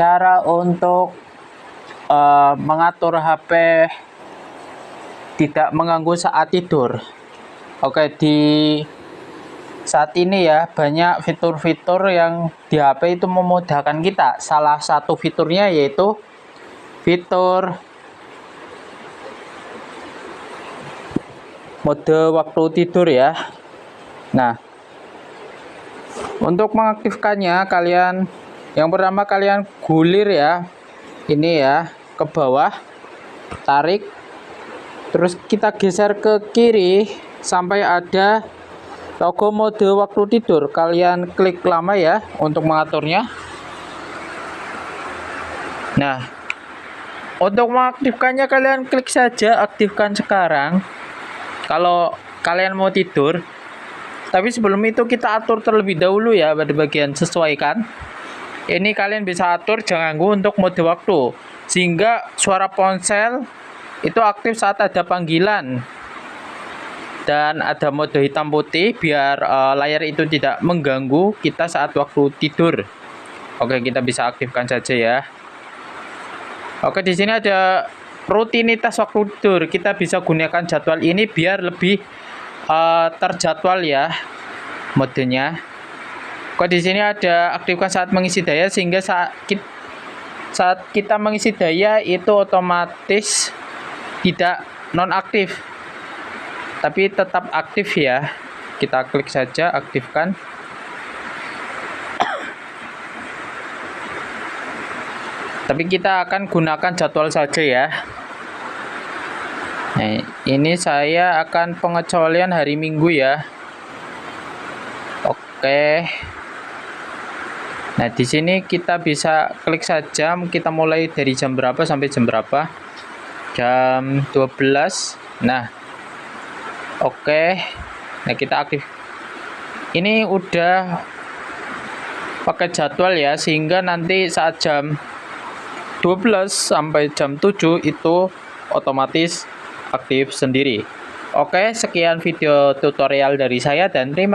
Cara untuk mengatur HP tidak mengganggu saat tidur. Oke, di saat ini ya banyak fitur-fitur yang di HP itu memudahkan kita. Salah satu fiturnya yaitu fitur mode waktu tidur ya. Nah, untuk mengaktifkannya yang pertama kalian gulir ya. Ini ya, ke bawah, tarik, terus kita geser ke kiri sampai ada logo mode waktu tidur. Kalian klik lama ya untuk mengaturnya. Nah, untuk mengaktifkannya kalian klik saja aktifkan sekarang kalau kalian mau tidur. Tapi sebelum itu kita atur terlebih dahulu ya pada bagian sesuaikan. Ini kalian bisa atur jangan ganggu untuk mode waktu, sehingga suara ponsel itu aktif saat ada panggilan, dan ada mode hitam putih biar layar itu tidak mengganggu kita saat waktu tidur. Oke, kita bisa aktifkan saja ya. Oke, di sini ada rutinitas waktu tidur. Kita bisa gunakan jadwal ini biar lebih terjadwal ya modenya. Kok di sini ada aktifkan saat mengisi daya, sehingga saat kita mengisi daya itu otomatis tidak nonaktif, tapi tetap aktif ya. Kita klik saja aktifkan. Tapi kita akan gunakan jadwal saja ya. Nah, ini saya akan pengecualian hari Minggu ya. Oke. Nah, di sini kita bisa klik saja, kita mulai dari jam berapa sampai jam berapa. Jam 12. Nah, oke. Nah, kita aktif. Ini udah pakai jadwal ya, sehingga nanti saat jam 12 sampai jam 7 itu otomatis aktif sendiri. Oke, sekian video tutorial dari saya dan terima